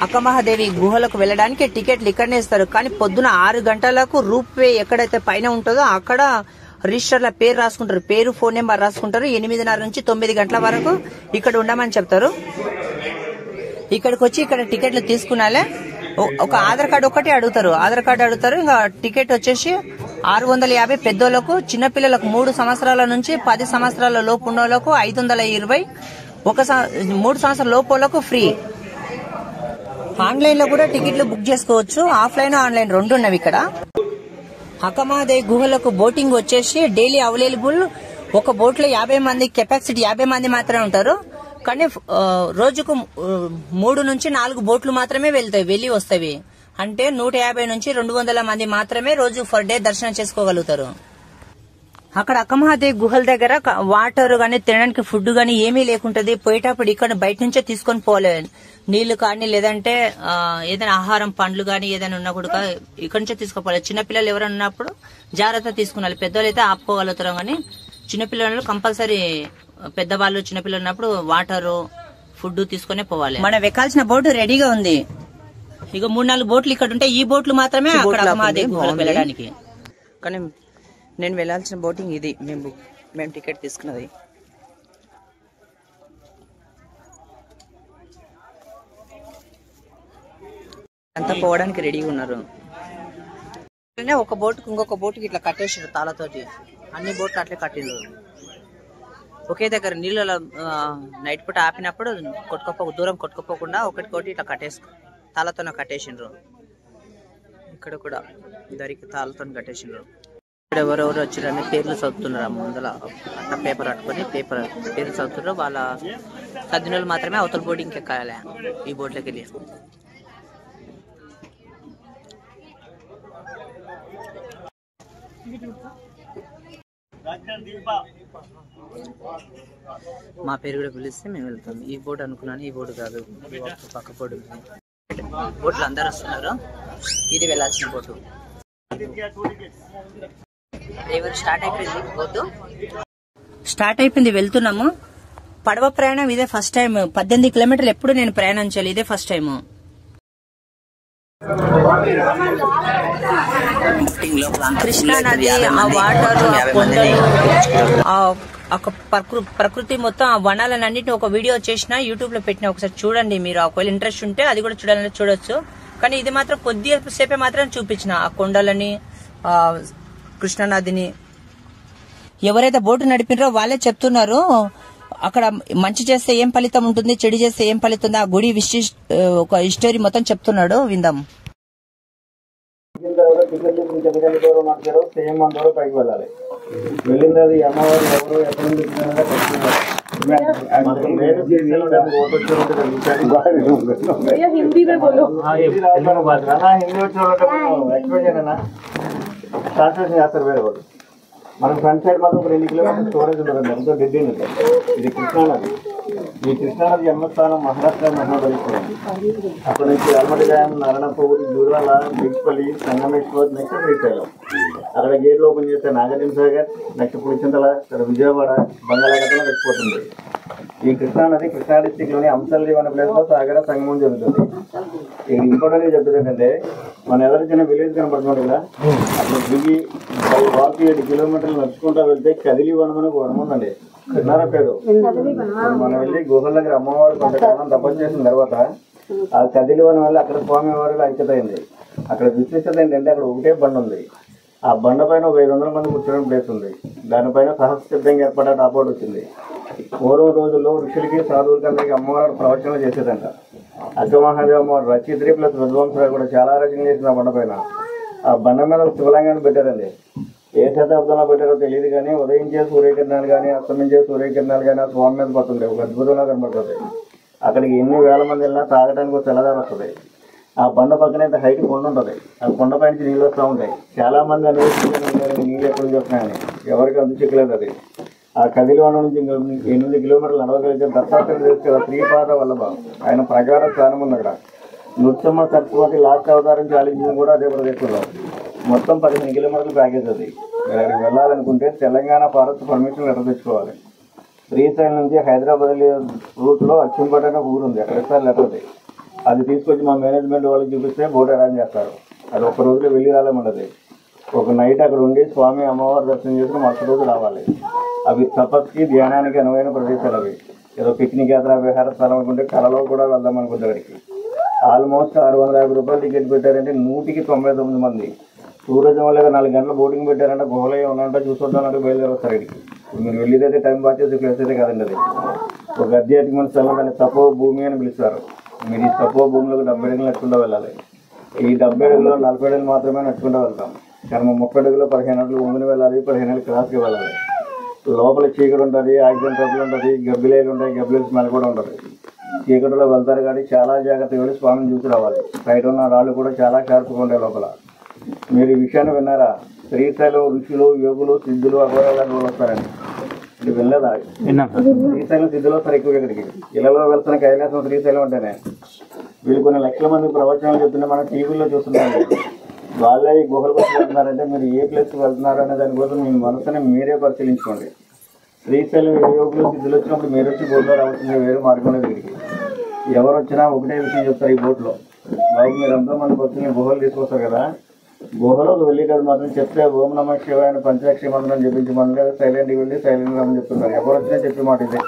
అక్కమహాదేవి గుహలకు వెళ్ళడానికి టికెట్లు ఇక్కడనే ఇస్తారు. కానీ పొద్దున 6 గంటలకు రూప్ వే ఎక్కడైతే పైన ఉంటుందో అక్కడ రిజిస్టర్ల పేరు రాసుకుంటారు, పేరు ఫోన్ నెంబర్ రాసుకుంటారు. 8:30 నుంచి 9 గంటల వరకు ఇక్కడ ఉండమని చెప్తారు. ఇక్కడికి వచ్చి ఇక్కడ టికెట్లు తీసుకున్నాలే ఒక ఆధార్ కార్డు ఒకటి అడుగుతారు. ఆధార్ కార్డు అడుగుతారు. ఇంకా టికెట్ వచ్చేసి 650 పెద్దోళ్లకు, చిన్నపిల్లలకు 3 సంవత్సరాల నుంచి 10 సంవత్సరాల లోపు ఉన్న వాళ్ళకు 520, 3 సంవత్సరాల లోపు ఫ్రీ. ఆన్లైన్ లో కూడా టికెట్లు బుక్ చేసుకోవచ్చు. ఆఫ్లైన్ ఆన్లైన్ 2 ఉన్నవి ఇక్కడ. అక్కమహాదేవి గుహలకు బోటింగ్ వచ్చేసి డైలీ అవైలబుల్. ఒక బోట్ లో 50 మంది కెపాసిటీ 50 మంది మాత్రమే ఉంటారు. కానీ రోజుకు 3 నుంచి 4 బోట్లు మాత్రమే వెళ్ళి వస్తాయి. అంటే 150 నుంచి 200 మంది మాత్రమే రోజు ఫర్ డే దర్శనం చేసుకోగలుగుతారు. అక్కడ అక్కమహాదేవి గుహల దగ్గర వాటర్ గానీ, తినడానికి ఫుడ్ గానీ ఏమీ లేకుంటది. పోయేటప్పుడు ఇక్కడ బయట నుంచే తీసుకొని పోలే, నీళ్లు కానీ లేదంటే ఏదైనా ఆహారం పండ్లు గానీ ఏదైనా ఉన్నా కూడా ఇక్కడ నుంచే తీసుకోపోవాలి. చిన్నపిల్లలు ఎవరైనా ఉన్నప్పుడు జాగ్రత్త తీసుకున్నారు. పెద్దవాళ్ళు అయితే ఆపుకోగలుగుతారు. కానీ చిన్నపిల్లలు కంపల్సరీ, పెద్దవాళ్ళు చిన్నపిల్లలు ఉన్నప్పుడు వాటర్ ఫుడ్ తీసుకునే పోవాలి. మనం ఎక్కాల్సిన బోటు రెడీగా ఉంది. ఇక 3-4 బోట్లు ఇక్కడ ఉంటాయి. ఈ బోట్లు మాత్రమే అక్కడ అక్కమహాదేవి గుహలకు వెళ్ళడానికి. కానీ నేను వెళ్లాల్సిన బోటింగ్ ఇది. మేము టికెట్ తీసుకున్నది. అంతా పోవడానికి రెడీగా ఉన్నారు. ఒక బోటుకు ఇంకొక బోటుకి ఇట్లా కట్టేసారు తాళతోటి. అన్ని బోట్లు అట్లే కట్టిండ్రు. ఒకే దగ్గర నీళ్ళలో నైట్ పూట ఆపినప్పుడు దూరం కొట్టుకోపోకుండా ఒకటికోటి ఇట్లా తాళతో కట్టేసిండ్రు. ఇక్కడ కూడా దరికి తాళతో కట్టేసిండ్రు. ఇక్కడ ఎవరెవరు వచ్చారని పేర్లు చదువుతున్నారు. ముందర అట్లా పేపర్ పట్టుకొని పేర్లు చదువుతున్నారు. వాళ్ళ సద్దినోళ్ళు మాత్రమే అవతల బోటింగ్కి ఎక్కాలి. ఈ బోట్లోకి వెళ్ళి మా పేరు కూడా పిలిస్తే మేము వెళ్తాం. ఈ బోట్ అనుకున్నాను, ఈ బోట్ కాదు, పక్క బోట్. బోట్లు అందరు వస్తున్నారు. ఇది వెళ్ళాల్సిన బోటు. స్టార్ట్ అయిపోయింది. వెళ్తున్నాము. పడవ ప్రయాణం ఇదే ఫస్ట్ టైం. 18 కిలోమీటర్లు ఎప్పుడు నేను ప్రయాణం చేయాలి. ఇదే ఫస్ట్ టైం. కృష్ణా నది, ఆ వాటర్, ప్రకృతి మొత్తం, ఆ వనాలన్నింటినీ ఒక వీడియో చేసిన యూట్యూబ్ లో పెట్టిన. ఒకసారి చూడండి మీరు. ఒకవేళ ఇంట్రెస్ట్ ఉంటే అది కూడా చూడాలని చూడొచ్చు. కానీ ఇది మాత్రం కొద్దిసేపే మాత్రం చూపించిన. ఆ కొండలని, కృష్ణానదిని. ఎవరైతే బోటు నడిపినరో వాళ్ళే చెప్తున్నారు అక్కడ మంచి చేస్తే ఏం ఫలితం ఉంటుంది, చెడు చేస్తే ఏం ఫలితం, ఆ గుడి ఒక హిస్టరీ మొత్తం చెప్తున్నాడు. విందాం. పైకి వెళ్ళాలి. వెళ్ళింది అమ్మవారు ఎవరు ఎక్కడి నుంచి హిందీ వచ్చిన ట్రాన్స్లేషన్ చేస్తారు వేరే వాళ్ళు. మన ఫ్రంట్ సైడ్ మాత్రం 2 కిలోమీటర్ల స్టోరేజ్ ఉంటుంది. ఎంతో డెడ్డీ ఉంటుంది. ఇది కృష్ణానది. ఈ కృష్ణానది జన్మస్థానం మహారాష్ట్ర మహాబలిపురం. అక్కడ నుంచి అల్మటి డ్యామ్, నారాయణపూర్, దూరాల, బిగ్పల్లి, సంగమేశ్వర్, నెక్స్ట్ శ్రీశైలం. 60 గేట్లు ఓపెన్ చేస్తే నాగార్జున సాగర్, నెక్స్ట్ పులిచింతల, విజయవాడ, బంగాళాఖాతంలో వెళ్ళిపోతుంది. ఈ కృష్ణానది కృష్ణా డిస్టిక్ లోని అంశల్లి అనే ప్లేస్ లో సాగర సంగమం జరుగుతుంది. ఇంపార్టెంట్ చెప్తుంది ఏంటంటే, మన ఎవరికైనా విలేజ్ కనపడుతుంది కదా, అప్పుడు దిగి 7 కిలోమీటర్లు నడుచుకుంటా వెళ్తే కదిలి వనం అని ఒక వనం ఉందండి. విన్నారా పేరు? మనం వెళ్ళి గుహల దగ్గర అమ్మవారు కొంతకాలం తపస్సు చేసిన తర్వాత ఆ కదిలి వనం వల్ల అక్కడ స్వామి వారికి ఐక్యత అయింది. అక్కడ విశిష్టత ఏంటంటే, అక్కడ ఒకటే బండ ఉంది. ఆ బండ పైన 500 మంది కూర్చోవడం ప్లేస్ ఉంది. దానిపైన సహస్రంగా ఏర్పడే టాపోర్ట్ వచ్చింది. పూర్వ రోజుల్లో ఋషులకి, సాధువులకి అందరికీ అమ్మవారు ప్రవచనాలు చేసేదంట. అక్కమహాదేవి అమ్మవారు రచయిత్రి ప్లస్ విద్వాంసులు కూడా చాలా రచనలు చేసింది ఆ బండ పైన. ఆ బండ మీద శివలింగాన్ని పెట్టారండి. ఏ శతాబ్దంలో పెట్టారో తెలియదు కానీ ఉదయించే సూర్యకిరణాలు కానీ, అస్తమించే సూర్యకిరణాలు కానీ ఆ స్వామి మీద పడుతుంది. ఒక అద్భుతంగా కనబడుతుంది. అక్కడికి ఎన్ని వేల మంది వెళ్ళినా తాగడానికి ఒక తెల్లదారి వస్తుంది. ఆ బండ పక్కన అయితే హైట్ కొండ ఉంటుంది. ఆ కొండ పై నుంచి నీళ్ళు వస్తూ ఉంటాయి. చాలా మంది అనేది నీళ్ళు ఎప్పుడు వస్తున్నాయని ఎవరికి అందు చిక్కలేదు. అది ఆ కదిలివనం నుంచి 8 కిలోమీటర్లు నడవగలిగితే దత్తాత్రేయుడు తెలుసు కదా, శ్రీపాద వల్లభ. ఆయన ప్రకార స్థానం ఉంది అక్కడ. నృత్యమ్మ సరస్వతి లాస్ట్ అవతారం చాలించింది కూడా అదే ప్రదేశంలో. మొత్తం 15 కిలోమీటర్ల ప్యాకేజ్ అది. అక్కడికి వెళ్ళాలనుకుంటే తెలంగాణ ఫారెస్ట్ పర్మిషన్ లెటర్ తెచ్చుకోవాలి. శ్రీశైలం నుంచి హైదరాబాద్ రూట్లో అచ్చంపేట అనే ఊరు ఉంది. అక్కడ ఇస్తారు లెటర్. అది అది తీసుకొచ్చి మా మేనేజ్మెంట్ వాళ్ళకి చూపిస్తే బోట్ అరేంజ్ చేస్తారు. అది ఒక రోజులో వెళ్ళి రాలేమన్నది. ఒక నైట్ అక్కడ ఉండి స్వామి అమ్మవారి దర్శనం చేసుకుని మరుసటి రోజు రావాలి. అవి తపస్కి ధ్యానానికి అనువైన ప్రదేశాలు. అవి ఏదో పిక్నిక్ యాత్ర విహార స్థలం అనుకుంటే కళలో కూడా వెళ్దాం అనుకుంటే అక్కడికి ఆల్మోస్ట్ 650 రూపాయలు టికెట్ పెట్టారంటే 199 మంది. టూరిజం వల్ల 4 గంటలు బోటింగ్ పెట్టారంటే గుహలో ఏమన్నా చూసుకుంటానంటే బయలుదేరి వస్తారు ఇక్కడికి. మీరు వెళ్ళేదైతే టైం పాస్ చేసే ప్లేస్ అయితే కాదండి. అది ఒక ఆధ్యాత్మిక స్థలం, దాన్ని తపో భూమి అని పిలుస్తారు. మీరు ఈ తపో భూమిలోకి 70 అడుగులు నడుచుకుంటూ వెళ్ళాలి. ఈ 70 అడుగులో 40 అడుగులు మాత్రమే నడుచుకుంటూ వెళ్తాం. కానీ 30 అడుగులో 15 అడుగులు ముందుకు వెళ్ళాలి, 15 అడుగులు క్రాస్కి వెళ్ళాలి. లోపల చీకటి ఉంటుంది, ఆక్సిజన్ ట్రబుల్ ఉంటుంది, గబ్బిలేలు ఉంటాయి, గబ్బిలేలు స్మెల్ కూడా ఉంటుంది. చీకటిలో వెళ్తారు కాబట్టి చాలా జాగ్రత్తగా వెళ్ళి స్వామిని చూసి రావాలి. బయట ఉన్న రాళ్ళు కూడా చాలా షార్ప్గా ఉంటాయి లోపల. మీరు ఈ విషయాన్ని విన్నారా? శ్రీశైలం ఋషులు, యోగులు, సిద్ధులు, అఘోరాలు వస్తారని ఇది వెళ్ళదా? శ్రీశైలం సిద్ధులు వస్తారు ఎక్కువ ఇక్కడికి. ఇళ్ళలో వెళ్తున్న కైలాసం శ్రీశైలం అంటేనే. వీళ్ళు కొన్ని లక్షల మంది ప్రవచనాలు చెప్తుంటే మనం టీవీలో చూస్తున్నాం. వాళ్ళే ఈ గుహలకు వచ్చి వెళ్తున్నారంటే మీరు ఏ ప్లేస్కి వెళ్తున్నారు అనే దానికోసం మీ మనసుని మీరే పరిశీలించుకోండి. శ్రీశైలం యోగులు సిద్ధులు వచ్చినప్పుడు మీరు వచ్చి బోట్లో రావాల్సిందే, వేరే మార్గం లేదు. ఇక్కడికి ఎవరు వచ్చినా ఒకటే విషయం చెప్తారు ఈ బోట్లో. బాబు మీరు ఎంతో మంది భక్తుల్ని గుహలు తీసుకొస్తారు కదా, గుహలోకి వెళ్ళేటప్పుడు మాత్రం చెప్తే ఓం నమః శివాయ అని పంచాక్షరి మంత్రం చెప్పించమని లేదా సైలెంట్కి వెళ్ళి సైలెంట్గా అని చెప్తున్నారు. ఎవరు వచ్చినా చెప్పే మాట ఇదే.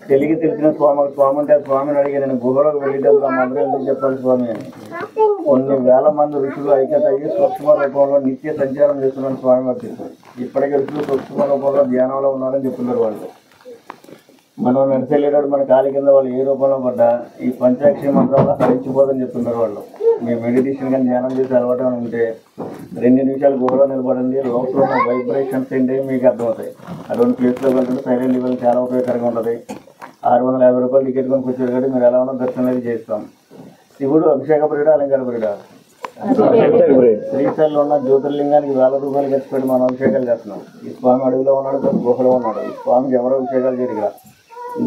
తెలిసిన స్వామి అంటే స్వామిని అడిగి నేను గుహలోకి వెళ్ళేటప్పుడు ఆ మంత్రం ఎందుకు చెప్పాలి స్వామి అని. కొన్ని వేల మంది ఋషులు ఐక్యత అయ్యి సూక్ష్మ రూపంలో నిత్య సంచారం చేస్తున్నారని స్వామి వారు చెప్పారు. ఇప్పటికీ ఋషులు సూక్ష్మ రూపంలో ధ్యానంలో ఉన్నారని చెప్తున్నారు వాళ్ళు. మనం నడిచెళ్ళేటప్పుడు మన కాలి కింద వాళ్ళు ఏ రూపంలో పడ్డా ఈ పంచాక్షరి మంత్రంలో హరించిపోదని చెప్తున్నారు వాళ్ళు. మీ మెడిటేషన్ కానీ ధ్యానం చేసి అలవాటు ఉంటే 2 నిమిషాలు గుహలో నిలబడండి, లోపల ఉన్న వైబ్రేషన్స్ ఏంటి మీకు అర్థమవుతాయి. అటువంటి ప్లేస్లో వెళ్తుంటే సైలెంట్ లెవెల్ చాలా ఉపయోగకరంగా ఉంటుంది. 650 రూపాయలు టికెట్ కొని వచ్చారు కాబట్టి మీరు ఎలా ఉన్నా దర్శనం అనేది చేస్తాం. శివుడు అభిషేక ప్రియుడా, అలంకార ప్రియుడా? శ్రీశైలంలో ఉన్న జ్యోతిర్లింగానికి 1000 రూపాయలు ఖర్చు పెట్టి మనం అభిషేకాలు చేస్తున్నాం. ఈ స్వామి అడవిలో ఉన్నాడు, గుహలో ఉన్నాడు. ఈ స్వామికి ఎవరో అభిషేకాలు చేయరు. ఇక్కడ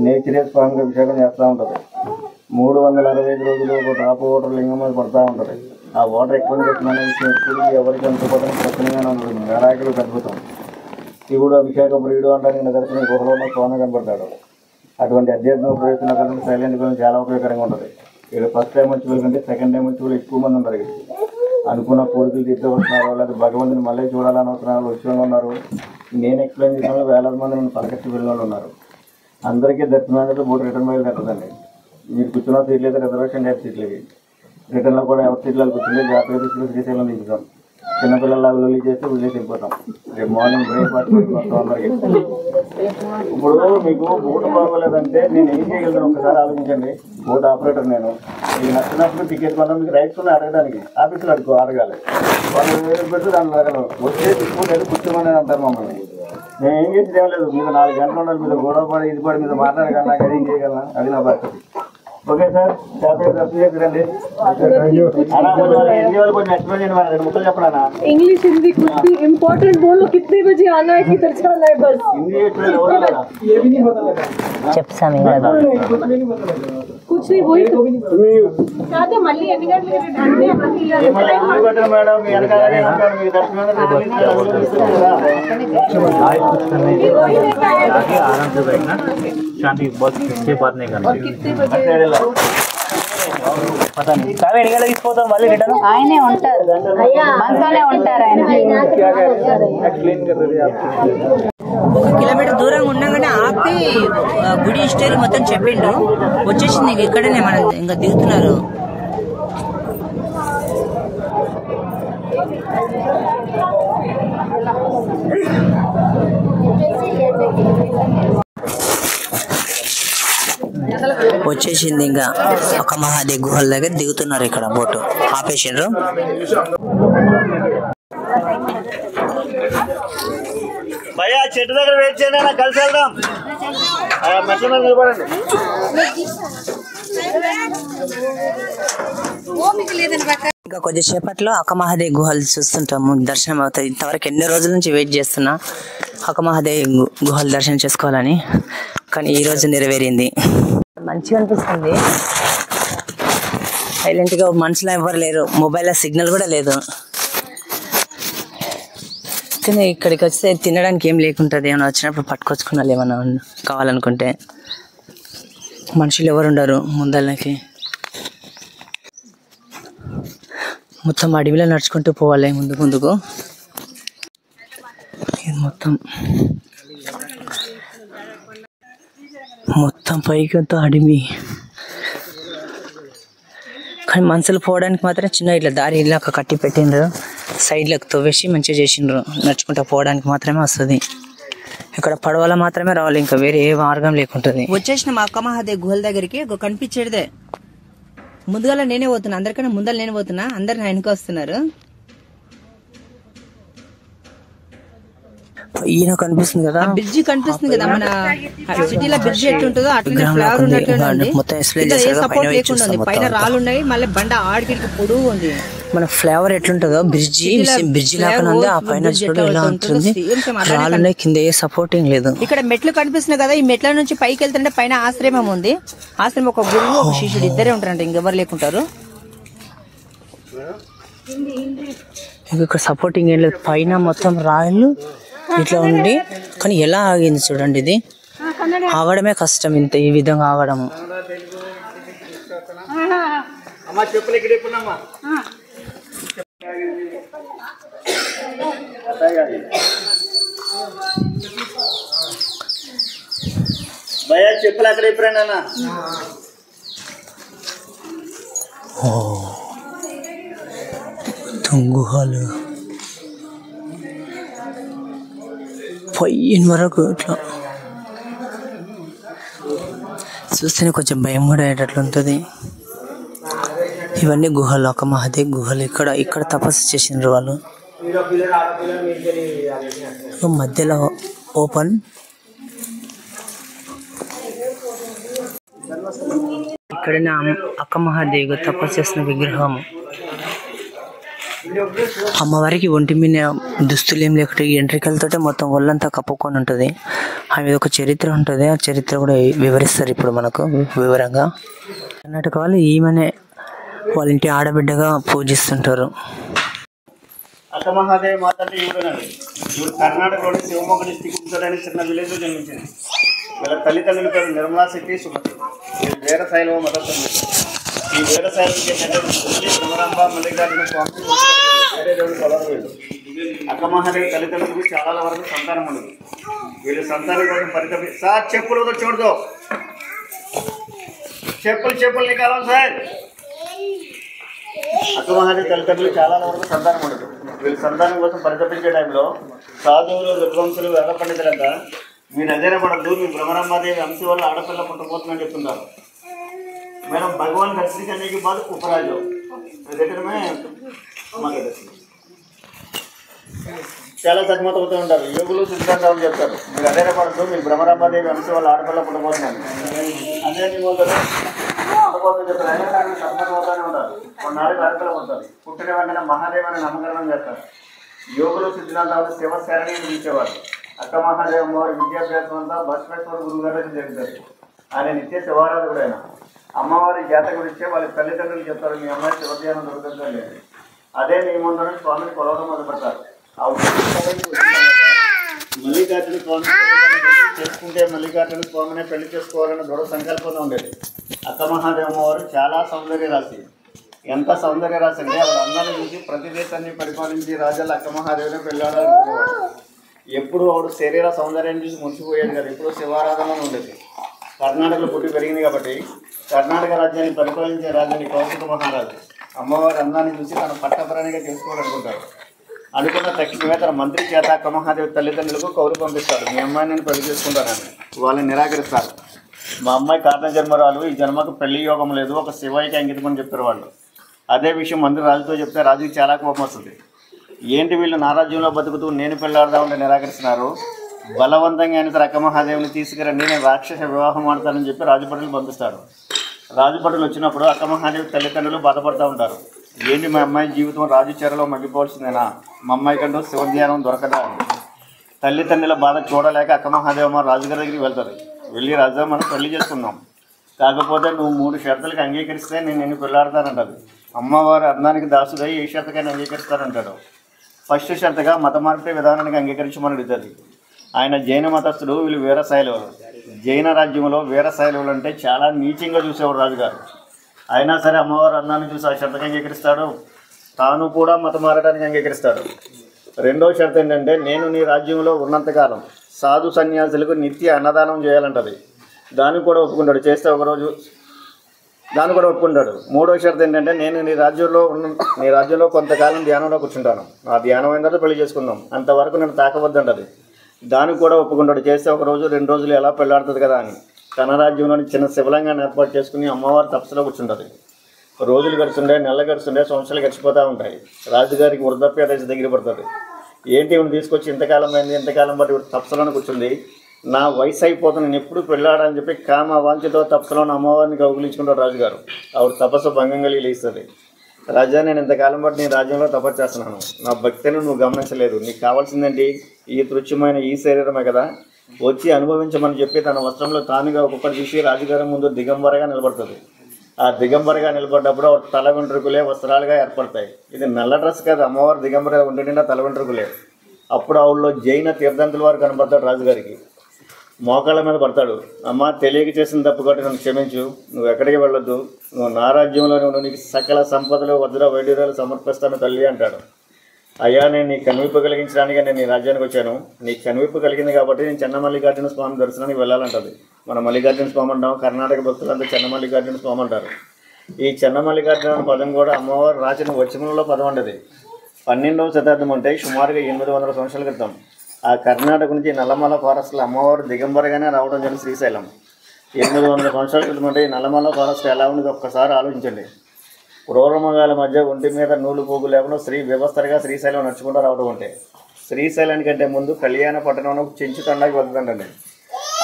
నేచరే స్వామికి అభిషేకం చేస్తూ ఉంటుంది. 365 రోజులు ఒక డ్రాప్ వాటర్ లింగం మీద పడుతూ ఉంటుంది. ఆ వాటర్ ఎక్కువ చేస్తున్న విషయం ఎవరికి అనుకోవడం ప్రశ్నగానే ఉంటుంది. మేరాకులు అద్భుతం. శివుడు అభిషేక ప్రియుడు అంటానికి నిదర్శనం గుహలో ఉన్న స్వామి కనబడతాడు. అటువంటి అధ్యాత్మిక ప్రవేశంలో కలిసి సైలెంట్ గురించి చాలా ఉపయోగకరంగా ఉంటుంది. ఇక్కడ ఫస్ట్ టైం వచ్చి వెళ్ళకంటే సెకండ్ టైం వచ్చి వాళ్ళు ఎక్కువ మంది ఉంటారు. అనుకున్న కోరికలు తీర్చే వస్తున్నారు, లేదా భగవంతుని మళ్ళీ చూడాలని వస్తున్నారు, వచ్చిన వాళ్ళు ఉన్నారు. నేను ఎక్స్ప్లెయిన్ చేసిన వాళ్ళు వేలాది మంది నన్ను పలకరించి వెళ్ళిన వాళ్ళు ఉన్నారు. అందరికీ దర్శనం బోట్ రిటర్న్ బయలు తట్టదండి. మీరు కూర్చున్న సీట్లు అయితే రిజర్వేషన్ టైప్ సీట్లకి. రిటర్న్లో కూడా ఎవరి సీట్లు కూర్చుంటే జాగ్రత్తగా తీసుకుని శ్రీశైలం దిగుతాం. చిన్నపిల్లలు వెళ్ళి చేస్తే వదిలేసి వెళ్ళిపోతాం. రేపు మార్నింగ్ బ్రేక్ఫాస్ట్ మొత్తం అందరికీ. ఇప్పుడు మీకు బోట్ బాగోలేదంటే నేను ఏం చేయగలను ఒకసారి ఆలోచించండి. బోట్ ఆపరేటర్ నేను. మీకు నచ్చినప్పుడు టికెట్ మనం మీకు రైట్స్ ఉన్నాయి అడగడానికి. ఆఫీసులో అడగాలి. వాళ్ళు వేరే పెడితే దాన్ని అడగను. వచ్చే తీసుకుంటే కూర్చోమని అంటారు మమ్మల్ని. నేను ఏం చేసేది ఏం లేదు. మీరు 4 గంటలు ఉండాలి. మీరు గొడవ పడి ఇది పడి మీద మాట్లాడగలను. నాకు అది ఏం చేయగలను. అది నా పరిస్థితి. ఓకే సార్, హ్యాపీగా దర్శనం చేసిరండి. हिंदी वाले कोई नेक्स्ट में नहीं मुझे अपना इंग्लिश हिंदी कुछ भी इम्पोर्टेंट बोलो. कितने बजे आना है, किधर जाना है, बस हिंदी ये भी नहीं पता लगा. कुछ नहीं वही तो मल्ली ఎన్ని గంటలకు మేడం మీ దర్శనం आराम से बैठना, शांति बहुत से बात नहीं करना. पता नहीं कावे ఎడిగల తీసుకోతాం మళ్ళీ రిటర్న్ ఆయనే ఉంటారు, మనతోనే ఉంటారు ఆయన. एक्सप्लेन कर रहे हैं आप. 1 కిలోమీటర్ దూరంగా ఉండగానే ఆపి గుడి హిస్టరీ మొత్తం చెప్పిండు. వచ్చేసింది ఇక్కడనే మనం ఇంకా దిగుతున్నారు. వచ్చేసింది ఇంకా ఒక మహాదేవ్ గుహల దగ్గర దిగుతున్నారు. ఇక్కడ బోటు ఆపేసిండ్రు. భయ్యా చెట్టు దగ్గర వెయిట్ చేయండి, నాకు కలిసి వెళ్దాం. మెట్ల మీద నిలబడండి. ఇంకా కొద్దిసేపట్లో అక్కమహాదేవ్ గుహలు చూస్తుంటాము, దర్శనం అవుతుంది. ఇంతవరకు ఎన్నో రోజుల నుంచి వెయిట్ చేస్తున్నా అక్కమహాదేవ్ గుహలు దర్శనం చేసుకోవాలని, కానీ ఈ రోజు నెరవేరింది. మంచిగా అనిపిస్తుంది. సైలెంట్గా మనుషులు ఎవరు లేరు, మొబైల్లో సిగ్నల్ కూడా లేదు. కానీ ఇక్కడికి వస్తే తినడానికి ఏం లేకుంటుంది. ఏమైనా వచ్చినప్పుడు పట్టుకొచ్చుకున్నా ఏమన్నా కావాలనుకుంటే. మనుషులు ఎవరు ఉండరు ముందలకి. మొత్తం అడవిలో నడుచుకుంటూ పోవాలి ముందుకు. ఇది మొత్తం పైకి అంతా అడవి. కానీ మనుషులు పోవడానికి మాత్రం చిన్న ఇట్లా దారి ఇలా కట్టి పెట్టిండ్రు, సైడ్లకు తవ్వేసి మంచిగా చేసిండ్రు. నడుచుకుంటూ పోవడానికి మాత్రమే వస్తుంది. ఇక్కడ పడవల మాత్రమే రావాలి, ఇంకా వేరే ఏ మార్గం లేకుంటది. వచ్చేసిన మా అక్క మహాదేవ్ గుహల దగ్గరికి కనిపించేదే. ముందుగా నేనే పోతున్నా, అందరికన్నా ముందర నేనే పోతున్నా, అందరు నా వెనుక వస్తున్నారు. ఈయన కనిపిస్తుంది కదా, బ్రిడ్జి కనిపిస్తుంది కదా, మన సిటీలో బ్రిడ్జి ఎట్లుంటుందో అట్లనే ఫ్లవర్ ఉన్నట్టు సపోర్ట్ లేకుండా ఉంది. పైన రాళ్ళు ఉన్నాయి, మళ్ళీ బండ ఆడికి పొడుగు ఉంది. మన ఫ్లేవర్ ఎట్లుంటుందో బ్రిడ్జి లాగా ఉంది. ఆ పైన ఎలా ఉంటుంది, రాళ్ళు ఉన్నాయి, కింద ఏ సపోర్టింగ్ లేదు. ఇక్కడ మెట్లు కనిపిస్తున్నాయి కదా, ఈ మెట్ల నుంచి పైకి వెళ్తుంటే పైన ఆశ్రమం ఉంది. ఆశ్రమం ఒక గురువు ఒక శిష్యుడు ఇద్దరే ఉంటారంట, ఇంకెవరు లేకుంటారు. ఇక్కడ సపోర్టింగ్ ఏం లేదు, పైన మొత్తం రాళ్ళు ఇట్లా ఉండి. కానీ ఎలా ఆగింది చూడండి, ఇది ఆగడమే కష్టం, ఇంత ఈ విధంగా ఆగడము. చెప్పులు అక్కడ ఎప్పుడైనా గుహలు పైన వరకు ఇట్లా చూస్తేనే కొంచెం భయం కూడా అయ్యేటట్లు ఉంటుంది. ఇవన్నీ గుహలు, అక్క మహాదేవ్ గుహలు. ఇక్కడ తపస్సు చేసిండ్రు వాళ్ళు. మధ్యలో ఓపెన్. ఇక్కడ అక్క మహాదేవ్ తపస్సు చేసిన విగ్రహం. అమ్మవారికి ఒంటి మీద దుస్తులు ఏం లేకుండా ఎంట్రికలతోటే మొత్తం ఒళ్ళంతా కప్పుకొని ఉంటుంది. ఆమె ఒక చరిత్ర ఉంటుంది, ఆ చరిత్ర కూడా వివరిస్తారు ఇప్పుడు మనకు వివరంగా. కర్ణాటక వాళ్ళు ఈమెనే వాళ్ళ ఇంటి ఆడబిడ్డగా పూజిస్తుంటారు. అక్క మహాదేవి మాత అంటే ఈవిడనండి. ఈవిడ కర్ణాటకలోని శివమొగ్గ డిస్టిక్ ఉంటుందని చిన్న విలేజ్లో జన్మించింది. వీళ్ళ తల్లిదండ్రుల పేరు నిర్మలా శెట్టి, సుమతి. వీళ్ళు వీరశైవ మతస్థులు. ఈ వీరశైవంకి భ్రమరాంబ, మల్లికార్జున స్వామి వేరే దేవుడు కొలవలేదు. అక్క మహాదేవి తల్లిదండ్రులకు చాలా వరకు సంతానం ఉండదు. వీళ్ళు సంతానం కోసం పరితపి సార్ చెప్పులు చూడదు, చెప్పులు నికాలం సార్. అక్క మహాదేవి తల్లిదండ్రులు చాలా వరకు సంతానం ఉండదు. వీళ్ళు సంతానం కోసం పరితపించే టైంలో సాధువులు, విద్వాంసులు, వేద పండితులంతా మీరు అదేనా పడద్దు, మీ భ్రమరాంబాదేవి అంశ వల్ల ఆడపిల్ల పుట్టబోతుందని చెప్తున్నారు. మేడం భగవాన్ దర్శనం करने के बाद ऊपर आ जाओ, देखने में हमारे दर्शन చాలా సన్మతవుతూ ఉంటారు. యోగులు సిద్ధాంతాలు చెప్తారు, మీరు అదే పడద్దు, మీ భ్రమరాంబాదేవి అంశ వల్ల ఆడపిల్ల పుట్టబోతున్నాను. అదే మీ పుట్టబోతుంది చెప్తారు. అయినా కానీ సన్మతవుతూనే ఉంటారు. కొన్నాళ్ళకి ఆడపిల్ల పుడతారు. పుట్టిన వెంటనే మహాదేవ్ అని నామకరణం చేస్తారు. యోగులు సిద్ధాంతాలు శివశరణి పిలిచేవారు. అక్క మహాదేవ్ అమ్మవారి విద్యాభ్యాసం అంతా బసవేశ్వర గురువు గారికి జరుగుతుంది. ఆయన నిత్య శివారాధకుడు. ఆయన అమ్మవారి జాతకం ఇచ్చే వాళ్ళ తల్లిదండ్రులు చెప్తారు, మీ అమ్మాయి శివధ్యానం దొరుకుతుందా లేదు. అదే నియమంలోనే స్వామిని కొలవడం మొదలుపెడతారు. మల్లికార్జున స్వామి చేసుకుంటే మల్లికార్జున స్వామిని పెళ్లి చేసుకోవాలన్న దృఢ సంకల్పంగా ఉండేది. అక్క మహాదేవ్ అమ్మవారు చాలా సౌందర్య రాశి. ఎంత సౌందర్య రాశి అంటే ఆవిడ అందరినీ చూసి ప్రతి దేశాన్ని పరిపాలించి రాజాలు అక్క మహాదేవిని పెళ్ళాడాలనుకునేవాడు. ఎప్పుడు ఆవిడ శరీర సౌందర్యాన్ని చూసి మురిసిపోయేది కదా, ఎప్పుడు శివారాధన ఉండేది. కర్ణాటకలో పుట్టి పెరిగింది కాబట్టి కర్ణాటక రాజ్యాన్ని పరిపాలించే రాజాని కౌశిక మహారాజు అమ్మవారి అందాన్ని చూసి తన పట్టపరానిగా చేసుకోవాలనుకుంటాడు. అనుకున్న తక్షణమే తన మంత్రి చేత అక్క మహాదేవి తల్లిదండ్రులకు కౌలు పంపిస్తాడు, మీ అమ్మాయిని నేను పెళ్లి చేసుకుంటానని. వాళ్ళని నిరాకరిస్తారు. మా అమ్మాయి కారణ జన్మరాలు, ఈ జన్మకు పెళ్లి యోగం లేదు, ఒక శివాయికి అంకితం అని చెప్తారు వాళ్ళు. అదే విషయం మంత్రి రాజుతో చెప్తే రాజుకి చాలా కోపం వస్తుంది. ఏంటి వీళ్ళు నా రాజ్యంలో బతుకుతూ నేను పెళ్ళాడదామంటే నిరాకరిస్తున్నారు, బలవంతంగా అయిన అక్క మహాదేవిని తీసుకురండి, నేను రాక్షస వివాహం ఆడతానని చెప్పి రాజుభటులు పంపిస్తాడు. రాజుభటులు వచ్చినప్పుడు అక్క మహాదేవి తల్లిదండ్రులు బాధపడుతూ ఉంటారు. ఏంటి మా అమ్మాయి జీవితం రాజు చెరలో మగ్గిపోవాల్సిందేనా, మా అమ్మాయి కంటూ శివధ్యానం దొరకదా. తల్లిదండ్రుల బాధ చూడలేక అక్క మహాదేవమ్మ రాజుగారి దగ్గరికి వెళ్తారు. వెళ్ళి రాజా మనం పెళ్లి చేసుకుందాం, కాకపోతే నువ్వు 3 షరతులకు అంగీకరిస్తే నేను నిన్ను పెళ్ళాడతానంటది. అమ్మవారి అందానికి దాసుడై ఏ షరతుకైనా అంగీకరిస్తానంటాడు. ఫస్ట్ షరతుగా మత మార్పిడి విధానానికి అంగీకరించమని అడుగుతుంది. ఆయన జైన మతస్థుడు, వీళ్ళు వీరశైలువులు. జైన రాజ్యంలో వీరశైలువులు అంటే చాలా నీచంగా చూసేవాడు రాజుగారు. అయినా సరే అమ్మవారు అందాన్ని చూసి ఆ షరతుకు అంగీకరిస్తాడు. తాను కూడా మతం మారడానికి అంగీకరిస్తాడు. రెండో షరతు ఏంటంటే నేను నీ రాజ్యంలో ఉన్నంతకాలం సాధు సన్యాసులకు నిత్య అన్నదానం చేయాలంటది. దానికి కూడా ఒప్పుకుంటాడు, చేస్తే ఒకరోజు దాన్ని కూడా ఒప్పుకుంటాడు. మూడో షరతు ఏంటంటే నేను నీ రాజ్యంలో కొంతకాలం ధ్యానంలో కూర్చుంటాను, ఆ ధ్యానం అయిన తర్వాత పెళ్లి చేసుకుందాం, అంతవరకు నేను తాకవద్దంటది. దానికి కూడా ఒప్పుకుంటాడు, చేస్తే ఒక రోజు 2 రోజులు ఎలా పెళ్ళాడుతుంది కదా అని. తన రాజ్యంలోని చిన్న శివలింగాన్ని ఏర్పాటు చేసుకుని అమ్మవారు తపస్సులో కూర్చుంటుంది. రోజులు గడుస్తుండే, నెలలు గడుస్తుండే, సంవత్సరాలు గడిచిపోతూ ఉంటాయి. రాజుగారికి వృద్ధాప్య దశ దగ్గర పడుతుంది. ఏంటి ఇవన్నీ తీసుకొచ్చి ఇంతకాలం అయింది, ఇంతకాలం బట్టి తపస్సులోనే కూర్చుంది, నా వయసు అయిపోతుంది, నేను ఎప్పుడు పెళ్ళాడని చెప్పి కామ వాంఛతో తపస్సులోని అమ్మవారిని కౌగిలించుకుంటాడు రాజుగారు. ఆవిడ తపస్సు భంగం కలిగి లేస్తుంది. రాజా, నేను ఇంతకాలం బట్టి నీ రాజ్యంలో తపస్సు చేస్తున్నాను, నా భక్తిని నువ్వు గమనించలేదు, నీకు కావాల్సిందేంటి, ఈ తృచ్ఛమైన ఈ శరీరమే కదా, వచ్చి అనుభవించమని చెప్పి తన వస్త్రంలో తానుగా ఒక్కొక్కటి తీసి రాజుగారి ముందు దిగంబరగా నిలబడుతుంది. ఆ దిగంబరగా నిలబడ్డప్పుడు తల వెంట్రుకలే వస్త్రాలుగా ఏర్పడతాయి. ఇది నల్ల డ్రెస్ కాదు, అమ్మవారు దిగంబరగా ఉండి నిండా తల వెంట్రుకలే. అప్పుడు ఆవిడలో జైన తీర్థంతుల వారు కనబడతాడు. రాజుగారికి మోకాళ్ళ మీద పడతాడు, అమ్మ తెలియక చేసిన తప్పు కాబట్టి నన్ను క్షమించు, నువ్వు ఎక్కడికి వెళ్ళొద్దు, నువ్వు నా రాజ్యంలోనే ఉండు, నీకు సకల సంపదలు వజ్ర వైడ్యూరాలు సమర్పిస్తాను తల్లి అంటాడు. అయ్యా, నేను నీ కనువిప్పు కలిగించడానికి నేను నీ రాజ్యానికి వచ్చాను, నీ కనువిప్పు కలిగింది కాబట్టి నేను చెన్నమల్లికార్జున స్వామి దర్శనానికి వెళ్ళాలంటది. మన మల్లికార్జున స్వామి అంటాం, కర్ణాటక భక్తులంతా చెన్నమల్లికార్జున స్వామి అంటారు. ఈ చెన్నమల్లికార్జున పదం కూడా అమ్మవారు రాసిన వచనంలో పదం అంటది. 12వ శతాబ్దం అంటే సుమారుగా 800 సంవత్సరాల క్రితం ఆ కర్ణాటక నుంచి నల్లమల ఫారెస్ట్లో అమ్మవారు దిగంబరగానే రావడం జరిగింది శ్రీశైలం. 800 సంవత్సరాల క్రితం అంటే ఈ నల్లమల ఫారెస్ట్ ఎలా ఉండేది ఒక్కసారి ఆలోచించండి. క్రూరమృగాల మధ్య ఒంటి మీద నూలు పోగు లేకుండా వ్యవస్థగా శ్రీశైలం నడుచుకుంటూ రావడం అంటే, శ్రీశైలానికంటే ముందు కళ్యాణ పట్టణంలో చెంచు తండాకి వెళ్తుందండి.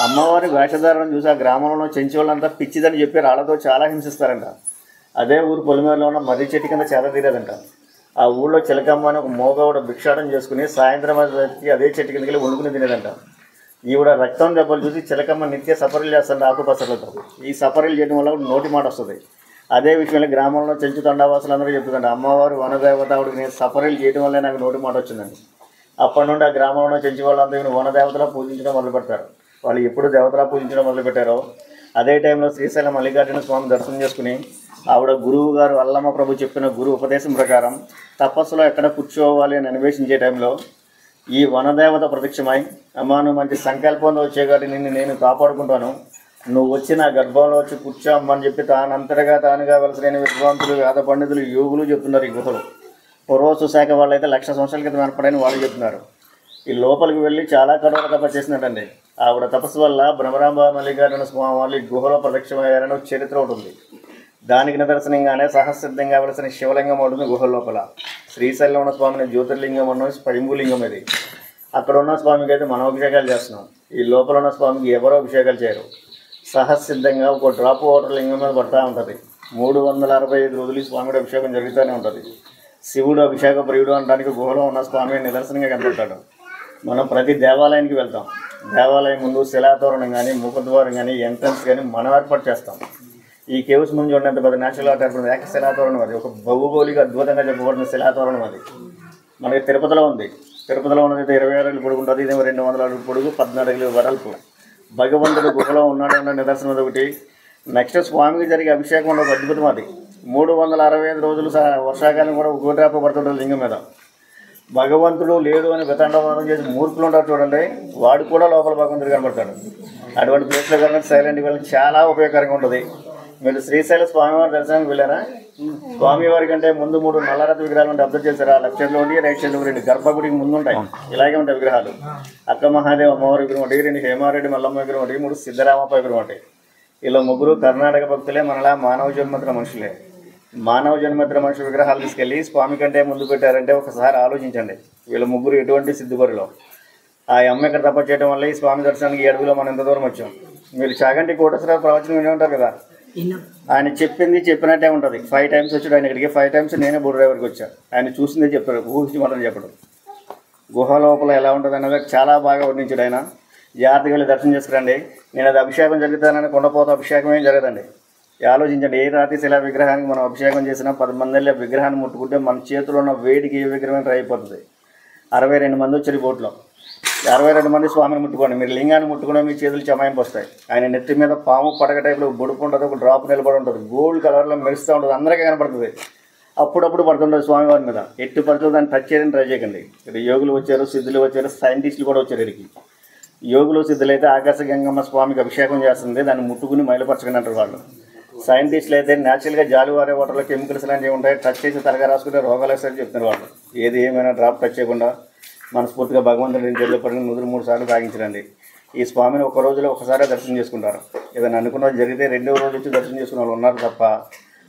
అమ్మవారి వేషధారణ చూసి ఆ గ్రామంలో చెంచు వాళ్ళంతా పిచ్చిదని చెప్పి రాళ్లతో చాలా హింసిస్తారంట. అదే ఊరు పొలిమేరలో ఉన్న మర్రి చెట్టు కింద చేత తీరేదంట. ఆ ఊళ్ళో చిలకమ్మ అని ఒక మోగవుడ భిక్షాటం చేసుకుని సాయంత్రం వచ్చి అదే చెట్టు కిందకి వెళ్ళి వండుకుని తినేదంట. ఈవిడ రక్తం దెబ్బలు చూసి చిలకమ్మ నిత్య సపరీలు చేస్తుంది ఆకుపసలతో. ఈ సపరీలు చేయడం వల్ల నోటి మాట వస్తుంది. అదే విషయంలో గ్రామంలో చెంచు తండావాసులు అందరూ చెప్తుందండి, అమ్మవారు వనదేవత ఆవిడకి నేను సపరీలు చేయడం వల్లే నాకు నోటి మాట వచ్చిందండి. అప్పటి నుండి ఆ గ్రామంలో చెంచు వాళ్ళందరూ వనదేవతలా పూజించడం మొదలు పెడతారు. వాళ్ళు ఎప్పుడు దేవతలా పూజించడం మొదలుపెట్టారో అదే టైంలో శ్రీశైలం మల్లికార్జున స్వామి దర్శనం చేసుకుని ఆవిడ గురువు గారు అల్లమ్మ ప్రభు చెప్పిన గురు ఉపదేశం ప్రకారం తపస్సులో ఎక్కడ కూర్చోవాలి అని అన్వేషించే టైంలో ఈ వనదేవత ప్రత్యక్షమై, అమ్మా నువ్వు మంచి సంకల్పంలో వచ్చే కాబట్టి నిన్ను నేను కాపాడుకుంటాను, నువ్వు వచ్చి నా గర్భంలో వచ్చి కూర్చోమ్మని చెప్పి తానంతటగా తానుగా వెలసిన విద్వాంతులు, వేద పండితులు, యోగులు చెప్తున్నారు. ఈ గుహలు పూర్వసు శాఖ వాళ్ళైతే 1,00,000 సంవత్సరాల క్రితం ఏర్పడని వాళ్ళు చెప్తున్నారు. ఈ లోపలికి వెళ్ళి చాలా కఠోర తపస్సు చేసినట్టండి. ఆవిడ తపస్సు వల్ల భ్రమరాంబ మల్లికార్జున స్వామి వాళ్ళు ఈ గుహలో ప్రత్యక్షమయ్యారని చరిత్ర ఉంటుంది. దానికి నిదర్శనంగానే సహసిద్ధంగా వెలసిన శివలింగం ఉంటుంది గుహల లోపల. శ్రీశైలంలో ఉన్న స్వామిని జ్యోతిర్లింగం అన్న స్వయంభులింగం ఇది. అక్కడ ఉన్న స్వామికి అయితే మనం అభిషేకాలు చేస్తున్నాం, ఈ లోపల ఉన్న స్వామికి ఎవరో అభిషేకాలు చేయరు. సహసిద్ధంగా ఒక డ్రాప్ వాటర్ లింగం మీద పడుతూ ఉంటుంది. 365 రోజులు స్వామికి అభిషేకం జరుగుతూనే ఉంటుంది. శివుడు అభిషేక ప్రియుడు అనడానికి గుహలో ఉన్న స్వామి నిదర్శనంగా కనపడతాడు. మనం ప్రతి దేవాలయానికి వెళ్తాం, దేవాలయం ముందు శిలాతోరణం కానీ, ముఖద్వారం కానీ, ఎంట్రన్స్ కానీ మనం ఏర్పాటు చేస్తాం. ఈ కేవ్స్ ముందు చూడండి ఎంత పెద్ద నేచురల్ ఆర్ట్ ఏర్పడింది. ఏక శిలాతోరణం అది, ఒక భౌగోళిక అద్భుతంగా చెప్పబడిన శిలాతోరణం అది. మనకి తిరుపతిలో ఉంది. తిరుపతిలో ఉన్నది 26 అడుగులు పొడుగు ఉంటుంది, ఇదేమో 200 అడుగులు పొడుగు, 14 అడుగులు వెడల్పు. భగవంతుడు గుహలో ఉన్నాడన్న నిదర్శనం ఒకటి. నెక్స్ట్ స్వామికి జరిగే అభిషేకం ఒక అద్భుతం అది. 365 రోజులు వర్షాకాలం కూడా గోటాప పడుతుంటారు లింగం మీద. భగవంతుడు లేడు అని వితండవాదం చేసి మూర్ఖులు ఉంటారు చూడండి, వాడు కూడా లోపల భగవంతుడు కనబడతాడు. అటువంటి ప్లేస్లో కనుక సైలెంట్కి వెళ్ళి చాలా ఉపయోగకరంగా ఉంటుంది. మీరు శ్రీశైల స్వామివారి దర్శనానికి వెళ్ళారా? స్వామివారి కంటే ముందు 3 నల్లరథ విగ్రహాలు ఉంటాయి, అబ్జర్వ్ చేశారా? లెఫ్ట్ సైడ్లో ఉండి రైట్ సైడ్లో 2 గర్భగుడికి ముందు ఉంటాయి. ఇలాగే ఉంటాయి విగ్రహాలు. అక్క మహాదేవ అమ్మవారి విగ్రహం ఒకటి, 2 హేమారెడ్డి మల్లమ్మ విగ్రహం ఒకటి, 3 సిద్ధరామప్ప విగ్రహం ఒకటి. ఇలా 3 కర్ణాటక భక్తులే, మనలా మానవ జన్మత్ర మనుషులే. మానవ జన్మత్ర మనుషుల విగ్రహాలు తీసుకెళ్ళి స్వామి కంటే ముందు పెట్టారంటే ఒకసారి ఆలోచించండి, వీళ్ళ 3 ఎటువంటి సిద్ధుపరిలో. ఆ అమ్మ ఇక్కడ తప్ప చేయడం వల్ల ఈ స్వామి దర్శనానికి 7 అడుగులో మనం ఎంత దూరం వచ్చాం. మీరు చాగంటి కోటేశ్వరరావు ప్రవచనం వినే ఉంటారు కదా, ఆయన చెప్పింది చెప్పినట్టే ఉంటుంది. 5 టైమ్స్ వచ్చాడు ఆయన ఇక్కడికి, 5 టైమ్స్ నేనే బుర్ర డ్రైవర్కి వచ్చాను. ఆయన చూసిందే చెప్తాడు, ఊహించి మాత్రం చెప్పడు. గుహ లోపల ఎలా ఉంటుంది అన్నది చాలా బాగా వర్ణించాడు ఆయన. జాగ్రత్తగా వెళ్ళి దర్శనం చేసుకురండి. నేను అది అభిషేకం జరుగుతానని కొండపోత అభిషేకం ఏం జరగదండి. ఆలోచించండి, ఏ రాతి శిలా విగ్రహానికి మనం అభిషేకం చేసినా 10 మంది విగ్రహాన్ని ముట్టుకుంటే మన చేతిలో ఉన్న వేడికి ఏ విగ్రహం ట్రై అయిపోతుంది. 62 మంది వచ్చారు బోట్లో. 62 మంది స్వామిని ముట్టుకోండి, మీరు లింగాన్ని ముట్టుకుని మీ చేతులు చమాయింపు వస్తాయి. ఆయన నెత్తి మీద పాము పడక టైప్లో బొడుపు ఉంటుంది, ఒక డ్రాప్ నిలబడి ఉంటుంది, గోల్డ్ కలర్లో మెరుస్తూ ఉంటుంది, అందరికీ కనపడుతుంది. అప్పుడప్పుడు పడుతుంటారు స్వామివారి మీద. ఎట్టి పడుతుంది దాన్ని టచ్ చేయడానికి ట్రై చేయకండి. ఇక్కడ యోగులు వచ్చారు, సిద్ధులు వచ్చారు, సైంటిస్టులు కూడా వచ్చారు. ఇక్కడికి యోగులు సిద్ధులు అయితే ఆకాశ గంగమ్మ స్వామికి అభిషేకం చేస్తుంది, దాన్ని ముట్టుకుని మైలపరచకండి అంటారు వాళ్ళు. సైంటిస్టులు అయితే న్యాచురల్గా జాలివారే వాటర్లో కెమికల్స్ లాంటివి ఉంటాయి, టచ్ చేసి తలగా రాసుకుంటే రోగాలు వస్తాయని చెప్తున్నారు వాళ్ళు. ఏది ఏమైనా డ్రాప్ టచ్ చేయకుండా మనస్ఫూర్తిగా భగవంతుడి ఇంటిలో పడిన 3 సార్లు తాగించండి. ఈ స్వామిని ఒక రోజులో ఒకసారి దర్శనం చేసుకుంటారు. ఏదైనా అనుకున్నది జరిగితే 2వ రోజు వచ్చి దర్శనం చేసుకున్న వాళ్ళు ఉన్నారు తప్ప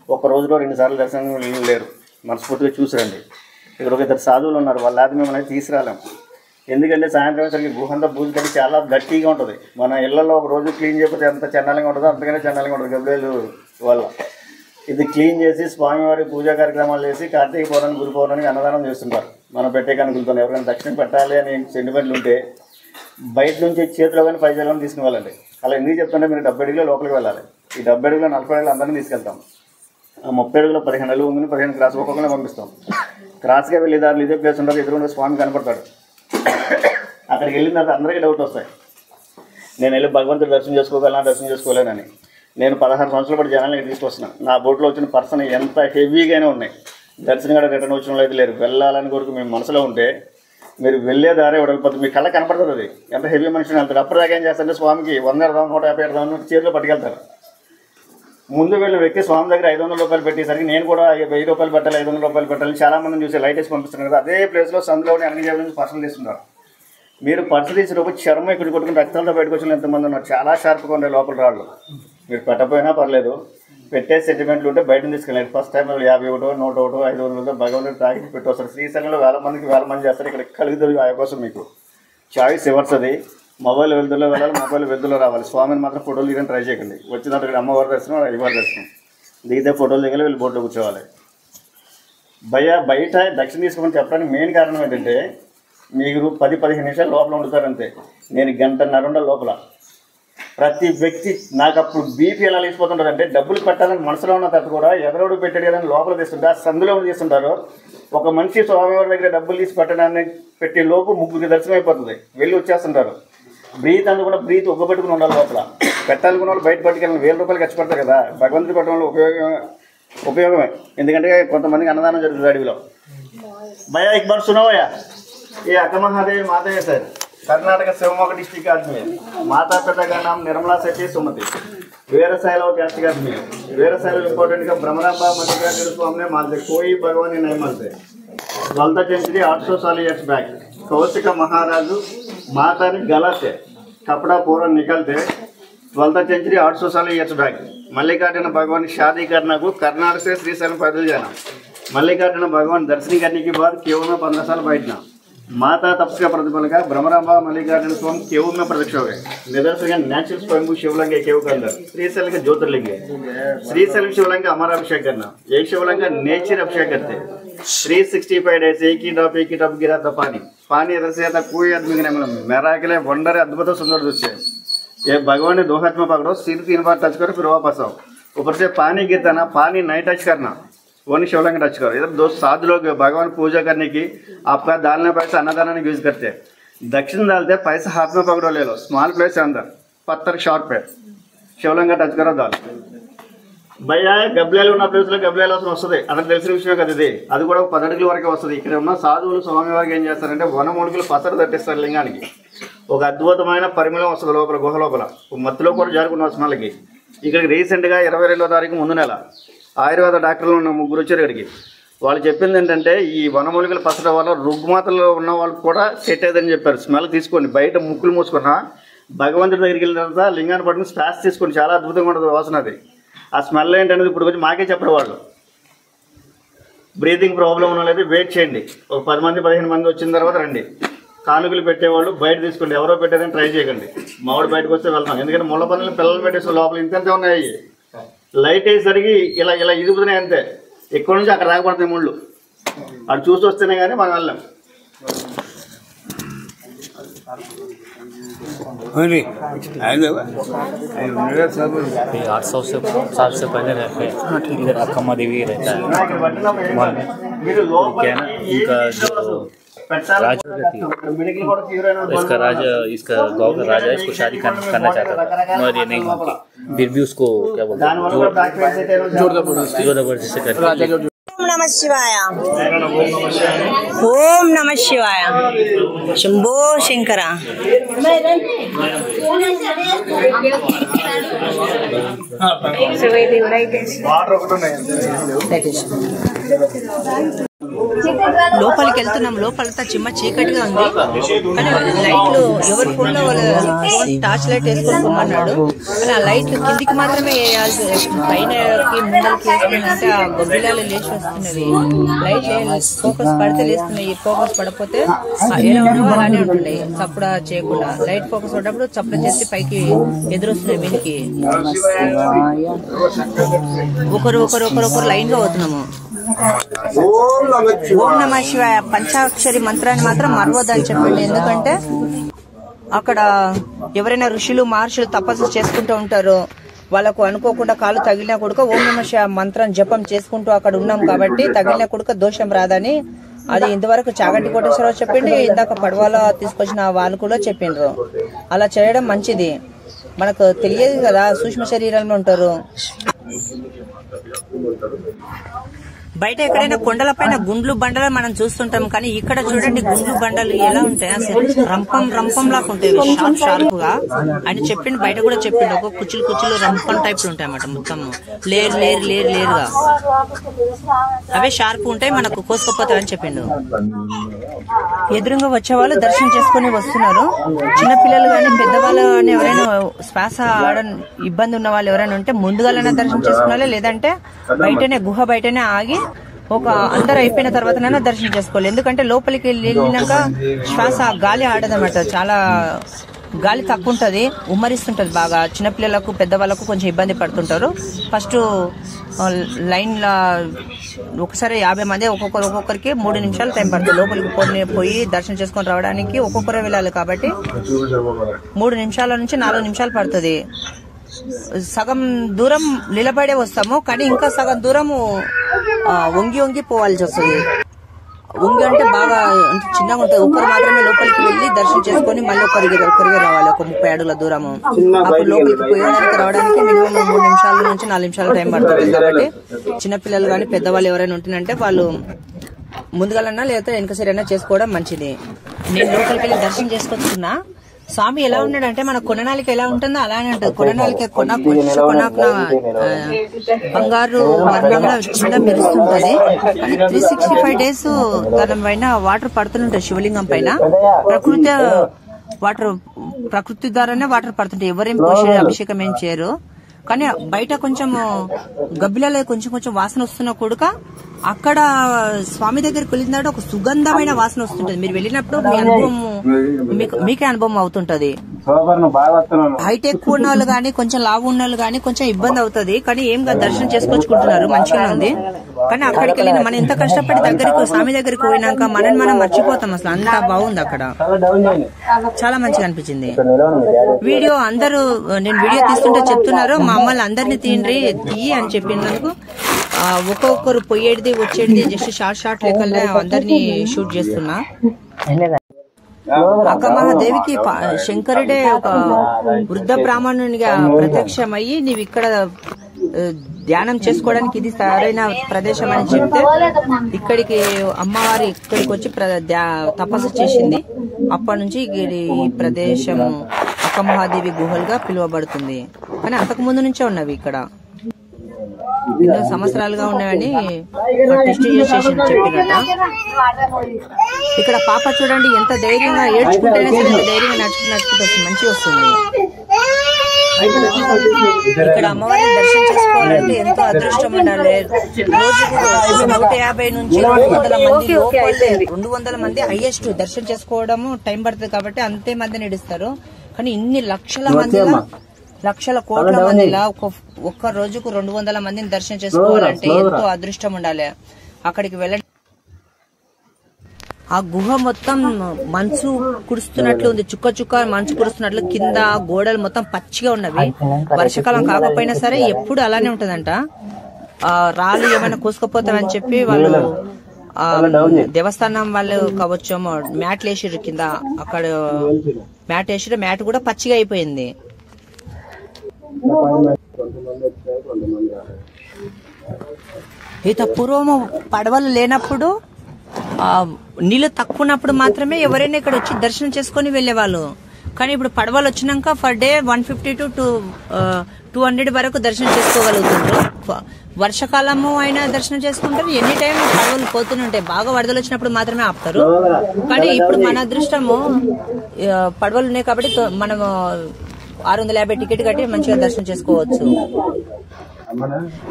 ఒక రోజులో 2 సార్లు దర్శనం లేరు. మనస్ఫూర్తిగా చూసిరండి. ఇక్కడ ఒక 2 సాధువులు ఉన్నారు, వాళ్ళ అది మిమ్మల్ని తీసుకురాలేం. ఎందుకంటే సాయంత్రం సరికి గుహంతా బూజు కట్టి చాలా గట్టిగా ఉంటుంది. మన ఇళ్లలో ఒక రోజు క్లీన్ చేయకపోతే ఎంత చండాలంగా ఉంటుందో అంతగానే చండాలంగా ఉంటుంది గబ్బేలు వల్ల. ఇది క్లీన్ చేసి స్వామివారి పూజా కార్యక్రమాలు చేసి కార్తీక పౌర్ణమి గురు పౌర్ణమికి అన్నదానం చేస్తుంటారు. మనం పెట్టే కనుకలుతాం. ఎవరికైనా దక్షిణ పెట్టాలి అని సెంటిమెంట్లు ఉంటే బయట నుంచి చేతిలో కానీ పైసలు కానీ తీసుకుని వెళ్ళండి. అలా ఎందుకు చెప్తుంటే మీరు 70 అడుగులో లోపలికి వెళ్ళాలి. ఈ 70 అడుగులో 40 అడుగులు అందరినీ తీసుకెళ్తాం. 30 అడుగులో 15 అడుగులు ఉందని 15 క్రాస్ ఒక్కొక్కరిని పంపిస్తాం. క్రాస్గా వెళ్ళే దారిలో ఇదే ప్లేస్ ఉంటుంది, ఎదురుగా స్వామి కనపడతాడు. అక్కడికి వెళ్ళిన తర్వాత అందరికీ డౌట్ వస్తాయి, నేను వెళ్ళి భగవంతుడు దర్శనం చేసుకోలేనని. నేను 16 సంవత్సరాల పాటు జనాలకి తీసుకొస్తున్నాను. నా బోట్లో వచ్చిన పర్సన్ ఎంత హెవీగానే ఉన్నాయి, దర్శనం కూడా రిటర్న్ వచ్చిన వాళ్ళు అయితే లేరు. వెళ్ళాలని కొరకు మీ మనసులో ఉంటే మీరు వెళ్ళే దారే వెళ్ళిపోతుంది. మీ కళ్ళ కనపడుతుంది అది ఎంత హెవీ మనిషిని వెళ్తారు. అప్పటిదాకా ఏం చేస్తారంటే స్వామికి 100 ఎడదాం 150 ఎడదాం చేతిలో పట్టుకెళ్తారు. ముందు వెళ్ళిన వ్యక్తి స్వామి దగ్గర 500 రూపాయలు పెట్టేసరికి నేను కూడా 1000 రూపాయలు పెట్టాలి 500 రూపాయలు పెట్టాలి చాలా మందిని చూసి లైట్ వేసి పంపిస్తున్నారు కదా. అదే ప్లేస్లో సందులోని అన్ని జేబుల నుంచి పర్సలు తీస్తున్నారు. మీరు పర్సు తీసినప్పుడు చర్మం ఇక్కడ కొట్టుకుని రక్తంతో బయటకు వచ్చిన ఎంతమంది ఉన్నారు. చాలా షార్ప్గా ఉండే లోపల రాళ్ళు. మీరు పెట్టకపోయినా పర్లేదు, పెట్టే సెంటిమెంట్లు ఉంటే బయటకు తీసుకెళ్ళారు. ఫస్ట్ టైం 50 ఒకటో 100 500 భగవంతుడు తాగి పెట్టి వస్తారు. శ్రీశైలంలో 1000 మంది చేస్తారు. ఇక్కడ కలుగుతుంది ఆ కోసం మీకు చాయిస్ ఇవ్వర్స్. అది మొబైల్ వెళ్తుల్లో వెళ్ళాలి, మొబైల్ వెళ్తుల్లో రావాలి. స్వామిని మాత్రం ఫోటోలు దిగని ట్రై చేయకండి. వచ్చినట్టు ఇక్కడ అమ్మవారి దర్శనం అయ్యవారి దర్శనం దిగితే ఫోటోలు దిగాలి, వీళ్ళు బోట్లో కూర్చోవాలి. బయట దక్షిణ తీసుకోమని చెప్పడానికి మెయిన్ కారణం ఏంటంటే మీరు 10-15 నిమిషాలు లోపల ఉండుతారంతే. నేను 1.5 గంటల లోపల ప్రతి వ్యక్తి నాకు అప్పుడు బీపీ ఎలా లేచిపోతుంటుంది అంటే డబ్బులు పెట్టాలని మనసులో ఉన్న తర్వాత కూడా ఎదరోడు పెట్టాడు కదా లోపల తీస్తుంటారు. సందులో తీస్తుంటారు. ఒక మనిషి స్వామివారి దగ్గర డబ్బులు తీసి పెట్టడానికి పెట్టే లోపు 3 దర్శనం అయిపోతుంది. వెళ్ళి వచ్చేస్తుంటారు. బ్రీత్ అందు కూడా బ్రీత్ ఒగ్గబెట్టుకుని ఉండాలి. లోపల పెట్టాలనుకున్న వాళ్ళు బయట పట్టుకెళ్ళి 1000 రూపాయలు ఖర్చు పెడతారు కదా. భగవంతుడి పెట్టడం వల్ల ఉపయోగమే. ఎందుకంటే కొంతమందికి అన్నదానం జరుగుతుంది అడవిలో. భయ एक बार सुनो भैया, ये अक्का महादेव माता है सर, कर्नाटक शिवमोगा डिस्ट्रिक्ट आदमी है. माता पिता का नाम निर्मला सती सुमति. वीरशैव कैस्ट आदमी है. वीरशैव इंपॉर्टेंट का ब्रह्मरांबा मल्लिकार्जुन स्वामी मानते कोई भगवान नहीं मानते. 12th century 800 साल ईयर्स बैक कौशिक महाराजू माता ने गलत है कपड़ा पूरा निकलते. 12th century 800 साल ईयर्स बैक मल्लिकार्जुन भगवान शादी करना को कर्नाटक से श्रीशैल पैदल जाना. मल्लिकार्जुन भगवान दर्शन करने के बाद केव में 15 साल बैठना. माता तपस्या का प्रतिफल का ब्रह्मरांबा मल्लिकार्जुन स्वामी केव में प्रत्यक्ष हो गए. निदर्शन नेचुरल स्वयंभू शिवलिंग केव के अंदर. श्रीशैल का ज्योतिर्लिंग है. श्रीशैल शिवलिंग का अमर अभिषेक करना. एक शिवलिंग का नेचर अभिषेक करते हैं. 365 डेज एक ही टॉप गिरा था पानी इधर से आता कोई आदमी के नहीं. मेराकिल वंडर अद्भुत सुंदर दृश्य है. ये भगवान ने 2 हाथ में पकड़ो, सिर 3 बार टच करो, फिर वापस आओ. ऊपर से पानी गिरता ना, पानी नहीं टच करना, वन शिवलिंग टच करो. इधर 2 साधु लोग भगवान पूजा करने की आपका डालने पैसा अन्नदान यूज करते हैं. दक्षिण डालते पैसा हाथ में पकड़ो, ले लो, स्मॉल प्लेस है अंदर, पत्थर शॉर्ट पे शिवलिंग टच करो, डाल. భయ్యా గబ్లేలు ఉన్న ప్లేస్లో గబ్లేలు వస్తుంది. అతనికి తెలిసిన విషయం కదా ఇది. అది కూడా 10 అడుగుల వరకే వస్తుంది. ఇక్కడ ఉన్న సాధువులు స్వామివారికి ఏం చేస్తారంటే 100 మూలికలు పసరు తట్టిస్తారు లింగానికి. ఒక అద్భుతమైన పరిమళం వస్తుంది లోపల గుహ లోపల. మత్తులో కూడా జారుకున్న స్మెల్కి. ఇక్కడికి రీసెంట్గా 22వ తారీఖు ముందు నెల ఆయుర్వేద డాక్టర్లు ఉన్న 3 వచ్చారు ఇక్కడికి. వాళ్ళు చెప్పింది ఏంటంటే ఈ 100 మూలికల పసర వల్ల రుగ్మతలో ఉన్న వాళ్ళకి కూడా సెట్ అయ్యేదని చెప్పారు. స్మెల్ తీసుకోండి, బయట ముక్కులు మూసుకున్నా భగవంతుడి దగ్గరికి వెళ్ళిన తర్వాత లింగాన్ని పట్టుకుని స్పాస్ తీసుకోండి, చాలా అద్భుతంగా ఉంటుంది వాసన. అది ఆ స్మెల్ ఏంటనేది ఇప్పుడు వచ్చి మాకే చెప్పరు వాళ్ళు. బ్రీతింగ్ ప్రాబ్లం ఉన్న వాళ్ళైతే వెయిట్ చేయండి. ఒక 10 మంది 15 మంది వచ్చిన తర్వాత రండి. కానుకలు పెట్టేవాళ్ళు బయట తీసుకోండి, ఎవరో పెట్టేదని ట్రై చేయకండి. మామిడి బయటకు వస్తే వెళ్తాం. ఎందుకంటే ముళ్ళ పనులు పిల్లలు పెట్టేస్తే లోపల ఇంతంతే ఉన్నాయి. లైట్ అయ్యేసరికి ఇలా ఇలా ఇదుపుతున్నాయి అంతే. ఇక్కడ నుంచి అక్కడ రాకపడుతున్నాయి ముళ్ళు. అటు చూసి వస్తేనే కానీ మనం వెళ్ళాం. नहीं 800 साल से पहले रहते हैं. इधर अक्का देवी रहता है. क्या ना इनका जो राजा रहती है, इसका गाँव का राजा इसको शादी करना चाहता था मगर ये नहीं मानती. फिर भी उसको क्या बोलते हैं जोर जबरदस्ती से करके ఓం నమ శివాయ. ఓం నమ శివాయ. శంభో శంకర. లోపలికి వెళ్తున్నాం. లోపలంతా చిమ్మ చీకటిగా ఉంది. కానీ లైట్లు ఎవరి ఫోన్ లో వాళ్ళ టార్చ్ లైట్ వేసుకొని పోమన్నాడు. కానీ ఆ లైట్లు కిందికి మాత్రమే వేయాల్సి, పైనకి ముందరికి వేసుకుంటే ఆ గొబ్బిలాలు లేచి వస్తున్నవి. లైట్ ఫోకస్ పడితే లేస్తున్నాయి, ఫోకస్ పడకపోతే ఎలా ఉన్నావో అలానే ఉంటున్నాయి. చప్పుడు చేయకుండా లైట్ ఫోకస్ పడ్డప్పుడు చప్పుడు చేసి పైకి ఎదురొస్తున్నాయి వీనికి. ఒకరు లైన్ గా పోతున్నాము. ఓం నమ శివాయ పంచాక్షరి మంత్రాన్ని మాత్రం మరవద్దని చెప్పండి. ఎందుకంటే అక్కడ ఎవరైనా ఋషులు మహర్షులు తపస్సు చేసుకుంటూ ఉంటారు. వాళ్ళకు అనుకోకుండా కాలు తగిలినా కూడా ఓం నమ శివాయ మంత్రం జపం చేసుకుంటూ అక్కడ ఉన్నాం కాబట్టి తగిలినా కూడా దోషం రాదని అది ఇంతవరకు చాగంటి కోటేశ్వరరావు చెప్పిండు. ఇందాక పడవలో తీసుకొచ్చిన వాళ్ళు కూడా చెప్పిండ్రు. అలా చేయడం మంచిది. మనకు తెలియదు కదా, సూక్ష్మ శరీరంలో ఉంటారు. బయట ఎక్కడైనా కొండల పైన గుండ్లు బండలు మనం చూస్తుంటాం. కానీ ఇక్కడ చూడండి గుండ్లు బండలు ఎలా ఉంటాయి, అసలు రంపం లాగా ఉంటాయి, షార్ప్ గా. ఆయన చెప్పిండు, బయట కూడా చెప్పిండు, ఒక కుచ్చులు రంపం టైప్ ఉంటాయి అన్నమాట. మొత్తం లేరుగా అవే షార్ప్ ఉంటాయి, మనకు కోసుకోపోతాయని చెప్పిండు. ఎదురుగా వచ్చే వాళ్ళు దర్శనం చేసుకుని వస్తున్నారు. చిన్నపిల్లలు కానీ పెద్దవాళ్ళు కానీ ఎవరైనా శ్వాస ఇబ్బంది ఉన్న వాళ్ళు ఎవరైనా ఉంటే ముందుగానే దర్శనం చేసుకోవాలి. లేదంటే బయటనే గుహ బయటనే ఆగి ఒక అందరు అయిపోయిన తర్వాతనైనా దర్శనం చేసుకోవాలి. ఎందుకంటే లోపలికి వెళ్ళినాక శ్వాస గాలి ఆడదన్నమాట. చాలా గాలి తక్కువ ఉంటది, ఉమ్మరిస్తుంటది బాగా. చిన్నపిల్లలకు పెద్దవాళ్ళకు కొంచెం ఇబ్బంది పడుతుంటారు. ఫస్ట్ లైన్ లా ఒకసారి 50 మంది ఒక్కొక్కరికి 3 నిమిషాలు టైం పడుతుంది. లోపలికి పోయి దర్శనం చేసుకొని రావడానికి ఒక్కొక్కరే వెళ్ళాలి కాబట్టి 3 నిమిషాల నుంచి 4 నిమిషాలు పడుతుంది. సగం దూరం నిలబడే వస్తాము, కానీ ఇంకా సగం దూరము వంగి పోవాల్సి వస్తుంది. వంగి అంటే బాగా చిన్నగా ఉంటుంది. ఒకరు మాత్రమే లోపలికి వెళ్లి దర్శనం చేసుకుని మళ్ళీ ఒకరికి రావాలి. ఒక 30 అడుగుల దూరము. అప్పుడు లోపలికి పోయడానికి రావడానికి మినిమం 3 నిమిషాల నుంచి 4 నిమిషాలు టైం పడుతుంది. కాబట్టి చిన్నపిల్లలు కానీ పెద్దవాళ్ళు ఎవరైనా ఉంటుందంటే వాళ్ళు ముందుగాలన్నా లేకపోతే వెనక సరైనా చేసుకోవడం మంచిది. నేను లోపలికి వెళ్ళి దర్శనం చేసుకొచ్చుకున్నా. స్వామి ఎలా ఉన్నాడంటే మన కొననాలిక ఎలా ఉంటుందో అలానే ఉంటుంది. కొననాలిక కొనాకున బంగారు వర్ణంలో చిన్న మెరుస్తుంటది. కానీ 365 days దాని పైన వాటర్ పడుతుంటాయి. శివలింగం పైన ప్రకృతి ద్వారానే వాటర్ పడుతుంటాయి. ఎవరేం అభిషేకం ఏం చేయరు. కానీ బయట కొంచెం గబ్బిలలో కొంచెం వాసన వస్తున్నా కూడా అక్కడ స్వామి దగ్గరికి వెళ్ళినాడు ఒక సుగంధమైన వాసన వస్తుంటది. మీరు వెళ్ళినప్పుడు మీ అనుభవం మీకే అనుభవం అవుతుంటది. హైట్ ఎక్కువ ఉన్న వాళ్ళు గానీ కొంచెం లావు ఉన్న వాళ్ళు గానీ కొంచెం ఇబ్బంది అవుతుంది. కానీ ఏం దర్శనం చేసుకొచ్చుకుంటున్నారు, మంచిగా ఉంది. కానీ అక్కడికి వెళ్ళిన మనం ఎంత కష్టపడి దగ్గరికి స్వామి దగ్గరికి పోయినాక మనం మర్చిపోతాం. అసలు అంతా బాగుంది అక్కడ, చాలా మంచిగా అనిపించింది. వీడియో అందరూ నేను వీడియో తీస్తుంటే చెప్తున్నారు మమ్మల్ని అందరినీ తీయి అని చెప్పినందుకు ఒక్కొక్కరు పోయేది వచ్చేది జస్ట్ షార్ట్ లెక్కలనే అందరినీ షూట్ చేస్తున్నా. అక్కమహాదేవికి శంకరుడే ఒక వృద్ధ బ్రాహ్మణునిగా ప్రత్యక్షమయ్యి నీవు ఇక్కడ ధ్యానం చేసుకోవడానికి ఇది సరైన ప్రదేశం అని చెప్తే ఇక్కడికి అమ్మవారి ఇక్కడికి వచ్చి తపస్సు చేసింది. అప్పటి నుంచి ఈ ప్రదేశం అక్కమహాదేవి గుహలుగా పిలువబడుతుంది. కానీ అంతకు ముందు నుంచే ఉన్నవి ఇక్కడ, ఎన్నో సంవత్సరాలుగా ఉన్నాయని టెస్ట్ చేసి చెప్పినట్ట. ఇక్కడ పాప చూడండి ఎంత ధైర్యంగా ఏడ్చుకుంటేనే సరే ఎంత ధైర్యంగా నడుచుకుంటూ వస్తుంది, మంచిగా వస్తుంది. ఇక్కడ అమ్మవారిని దర్శనం చేసుకోవాలంటే ఎంతో అదృష్టం ఉండాలి. రోజుకు 150 నుంచి 200 మంది హైయెస్ట్ దర్శనం చేసుకోవడము టైం పడుతుంది. కాబట్టి అంతే మంది నడుస్తారు. కానీ ఇన్ని లక్షల కోట్ల మందిలా ఒక్క రోజుకు 200 మందిని దర్శనం చేసుకోవాలంటే ఎంతో అదృష్టం ఉండాలి. అక్కడికి వెళ్ళండి. ఆ గుహ మొత్తం మంచు కురుస్తున్నట్లు ఉంది, చుక్క మంచు కురుస్తున్నట్లు. కింద గోడలు మొత్తం పచ్చిగా ఉన్నవి. వర్షాకాలం కాకపోయినా సరే ఎప్పుడు అలానే ఉంటదంట. రాళ్ళు ఏమైనా కూసుకుపోతామని చెప్పి వాళ్ళు దేవస్థానం వాళ్ళు కావచ్చు మ్యాట్లు వేసిర్రు కింద. అక్కడ మ్యాట్ వేసిర్రు, మ్యాట్ కూడా పచ్చిగా అయిపోయింది. ఇత పూర్వము పడవలు లేనప్పుడు నీళ్ళు తక్కువ ఉన్నప్పుడు మాత్రమే ఎవరైనా ఇక్కడ వచ్చి దర్శనం చేసుకుని వెళ్లేవాళ్ళు. కానీ ఇప్పుడు పడవలు వచ్చినాక పర్ డే 150 to 200 వరకు దర్శనం చేసుకోగలుగుతుంటారు. వర్షాకాలము అయినా దర్శనం చేసుకుంటారు, ఎనీ టైం పడవలు పోతూనే ఉంటాయి. బాగా వరదలు వచ్చినప్పుడు మాత్రమే ఆపుతారు. కానీ ఇప్పుడు మన అదృష్టము పడవలు ఉన్నాయి కాబట్టి మనము 650 టికెట్ కట్టి మంచిగా దర్శనం చేసుకోవచ్చు.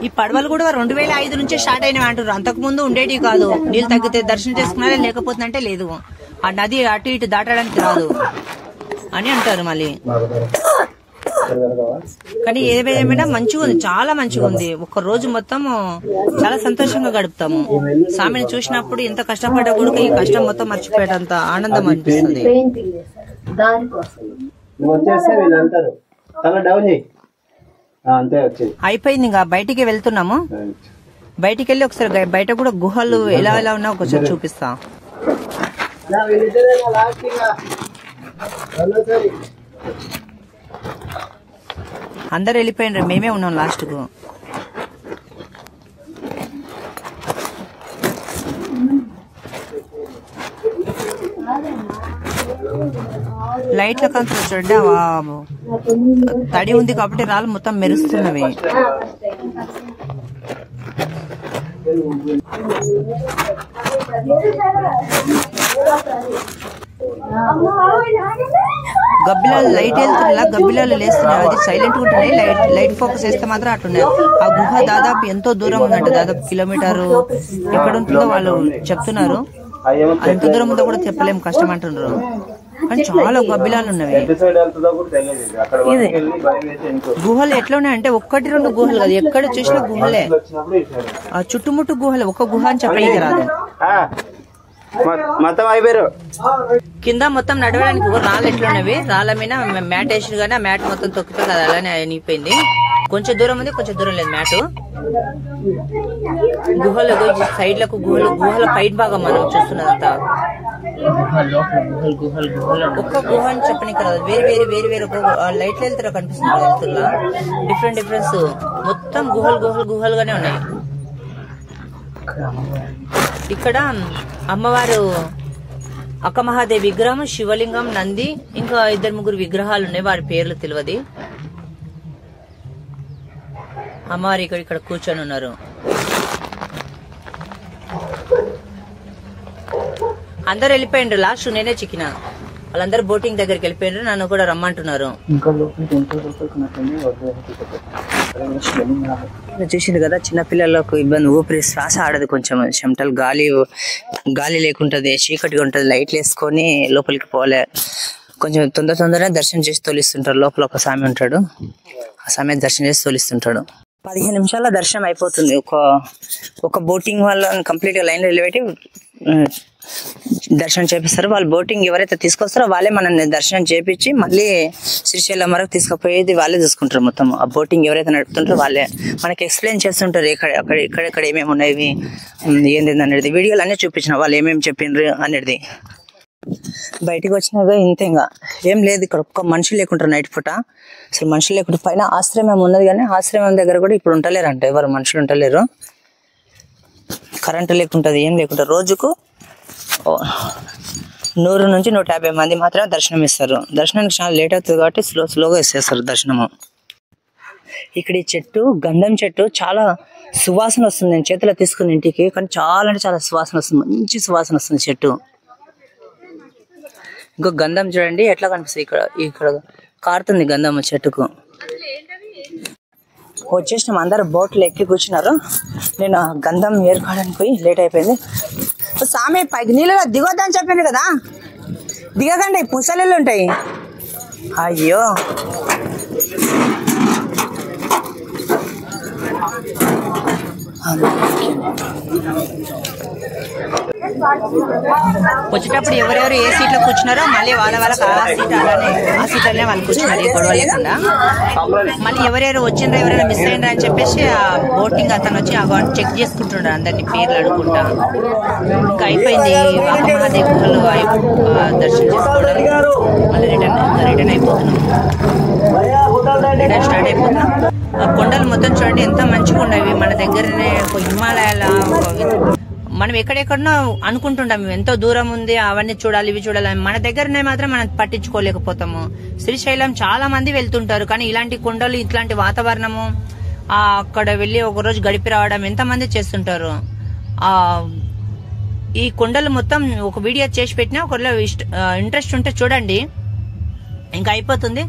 ఈ పడవలు కూడా 2005 నుంచే స్టార్ట్ అయినవి అంటారు. అంతకు ముందు ఉండేటి కాదు. నీళ్ళు తగ్గితే దర్శనం చేసుకున్నారా, లేకపోతుందంటే లేదు. ఆ నది అటు ఇటు దాటడానికి రాదు అని అంటారు మళ్ళీ. కానీ ఏదేమైనా మంచిగా ఉంది, చాలా మంచిగా ఉంది. ఒక రోజు మొత్తం చాలా సంతోషంగా గడుపుతాము. స్వామిని చూసినప్పుడు ఎంత కష్టపడ్డా కూడా ఈ కష్టం మొత్తం మర్చిపోయేటంత ఆనందం అనిపిస్తుంది. అయిపోయింది, ఇంకా బయటికి వెళ్తున్నాము. బయటికి వెళ్ళి ఒకసారి బయట కూడా గుహలు ఎలా ఎలా ఉన్నా ఒకసారి చూపిస్తా. అందరు వెళ్ళిపోయినారు, మేమే ఉన్నాం లాస్ట్ కు. లైట్ల కంతా చూడండి, తడి ఉంది కాబట్టి రాళ్ళు మొత్తం మెరుస్తున్నవి. గబ్బిలాలు లైట్ వెళ్తున్నా, గబ్బిలాలు లేస్తున్నాయి. అది సైలెంట్ గా ఉంటున్నాయి. లైట్ ఫోకస్ వేస్తే మాత్రం అట్టున్నాయి. ఆ గుహ దాదాపు ఎంతో దూరం ఉందంట, దాదాపు కిలోమీటర్ ఎక్కడ ఉంటుందో వాళ్ళు చెప్తున్నారు. ఎంత దూరం ఉందో కూడా చెప్పలేము, కష్టం అంటున్నారు. కానీ చాలా గబ్బిలాలు ఉన్నవి. గుహలు ఎట్లా ఉన్నాయంటే 1-2 గుహలు కాదు, ఎక్కడ చూసినా గుహలే. ఆ చుట్టుముట్టు గుహలే, ఒక గుహ అని చెప్పడానికి రాదు. కింద మొత్తం నడవడానికి రాళ్ళు ఎట్లున్నవి, రాళ్ళ మీద మ్యాట్ వేసి కానీ ఆ మ్యాట్ మొత్తం తొక్కితే కదా అలానే అనిపోయింది. కొంచెం దూరం ఉంది, కొంచెం దూరం లేదు మ్యాట్. గుహలు సైడ్లకు గుహల పైట్ భాగం మనం చూస్తున్నదంతా. ఒక్క గుహ అని చెప్పడానికి రాదు, వేరే లైట్లు వెళ్తారా కనిపిస్తుంది వెళ్తున్నా. డిఫరెన్స్ మొత్తం గుహలుగానే ఉన్నాయి. ఇక్కడ అమ్మవారు అక్కమహాదేవి విగ్రహం, శివలింగం, నంది, ఇంకా 2-3 విగ్రహాలు ఉన్నాయి. వారి పేర్లు తెలియదు. అమ్మవారు ఇక్కడ కూర్చొని ఉన్నారు. అందరు వెళ్ళిపోయిండ్రు, లాస్ట్ నేనే చిక్కిన. వాళ్ళందరూ బోటింగ్ దగ్గరికి వెళ్ళిపోయిండ్రు, నన్ను కూడా రమ్మంటున్నారు. చూసింది కదా, చిన్నపిల్లలకు ఇబ్బంది, ఊపిరి శ్వాస ఆడదు. కొంచెం చెమటలు, గాలి లేకుంటది, చీకటిగా ఉంటది. లైట్లు వేసుకొని లోపలికి పోలే. కొంచెం తొందరగా దర్శనం చేసి తోలిస్తుంటారు. లోపల ఒక స్వామి ఉంటాడు, ఆ స్వామి దర్శనం చేసి తోలిస్తుంటాడు. 15 నిమిషాల దర్శనం అయిపోతుంది. ఒక బోటింగ్ వాళ్ళని కంప్లీట్ గా లైన్ లో నిలబెట్టి దర్శనం చేపిస్తారు. వాళ్ళు బోటింగ్ ఎవరైతే తీసుకొస్తారో వాళ్ళే మనల్ని దర్శనం చేపించి మళ్ళీ శ్రీశైలం వరకు తీసుకుపోయేది వాళ్ళే చూసుకుంటారు. మొత్తం ఆ బోటింగ్ ఎవరైతే నడుపుతుంటారో వాళ్ళే మనకి ఎక్స్ప్లెయిన్ చేస్తుంటారు. ఎక్కడెక్కడ ఏమేమి ఉన్నాయి, ఏంది అనేది వీడియోలు అన్నీ చూపించిన వాళ్ళు ఏమేమి చెప్పిండ్రు అనేది. బయటకు వచ్చినాక ఇంతే, ఇంకా ఏం లేదు. ఇక్కడ ఒక్క మనుషులు లేకుంటారు నైట్ పూట. అసలు మనుషులు లేకుండా పైన ఆశ్రమం ఉన్నది, కానీ ఆశ్రమం దగ్గర కూడా ఇప్పుడు ఉంటలేరంట, ఎవరు మనుషులు ఉంటలేరు. కరెంటు లేకుంటది, ఏం లేకుండా రోజుకు 100 నుంచి 150 మంది మాత్రమే దర్శనం ఇస్తారు. దర్శనానికి చాలా లేట్ అవుతుంది కాబట్టి స్లోగా ఇచ్చేస్తారు దర్శనము. ఇక్కడ ఈ చెట్టు, గంధం చెట్టు, చాలా సువాసన వస్తుంది. నేను చేతిలో తీసుకుని ఇంటికి, కానీ చాలా అంటే చాలా సువాసన వస్తుంది, మంచి సువాసన వస్తుంది చెట్టు. ఇంకో గంధం చూడండి ఎట్లా కనిపిస్తుంది, ఇక్కడ కారుతుంది గంధం చెట్టుకు. వచ్చేసినాం, అందరు బోట్లు ఎక్కి కూర్చున్నారు. నేను గంధం ఏరుకోవడానికి పోయి లేట్ అయిపోయింది. సామి పైకి నీళ్ళలో దిగొద్దని చెప్పింది కదా, దిగకండి, పుసలు ఉంటాయి. అయ్యో వచ్చేటప్పుడు ఎవరెవరు ఏ సీట్ లో కూర్చున్నారో మళ్ళీ వాళ్ళకి ఆ సీట్ అనే వాళ్ళు కూర్చున్నారు, ఏ గొడవ లేకుండా. మళ్ళీ ఎవరెవరు వచ్చిండ్రో ఎవరైనా మిస్ అయ్యిండ్రా అని చెప్పేసి ఆ బోటింగ్ అతను వచ్చి చెక్ చేసుకుంటున్నారు, అందరినీ పేర్లు అడుగుకుంటా. ఇంకా అయిపోయింది అక్కమహాదేవి గుహలు దర్శనం చేసుకోవడం. మళ్ళీ రిటర్న్ అయిపోతున్నాం. స్టార్ట్ అయిపోతాం. కొండలు మొత్తం చూడండి ఎంత మంచిగా ఉండేవి. మన దగ్గరనే హిమాలయాల మనం ఎక్కడెక్కడనో అనుకుంటుంటాం ఎంతో దూరం ఉంది అవన్నీ చూడాలి ఇవి చూడాలి, మన దగ్గరనే మాత్రం మనం పట్టించుకోలేకపోతాము. శ్రీశైలం చాలా మంది వెళ్తుంటారు కానీ ఇలాంటి కొండలు ఇట్లాంటి వాతావరణము అక్కడ వెళ్లి ఒక రోజు గడిపి రావడం ఎంత మంది చేస్తుంటారు. ఈ కొండలు మొత్తం ఒక వీడియో చేసి పెట్టినా ఒకవేళ ఇంట్రెస్ట్ ఉంటే చూడండి. ఇంకా అయిపోతుంది.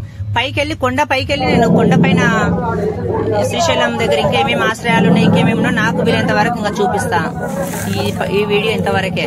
కొండ పైకి వెళ్ళి నేను కొండ పైన శ్రీశైలం దగ్గర ఇంకేమేమి ఆశ్రయాలు ఉన్నాయి ఇంకేమేమి ఉన్నా నాకు వీలైనంత వరకు ఇంకా చూపిస్తా. ఈ వీడియో ఇంతవరకే.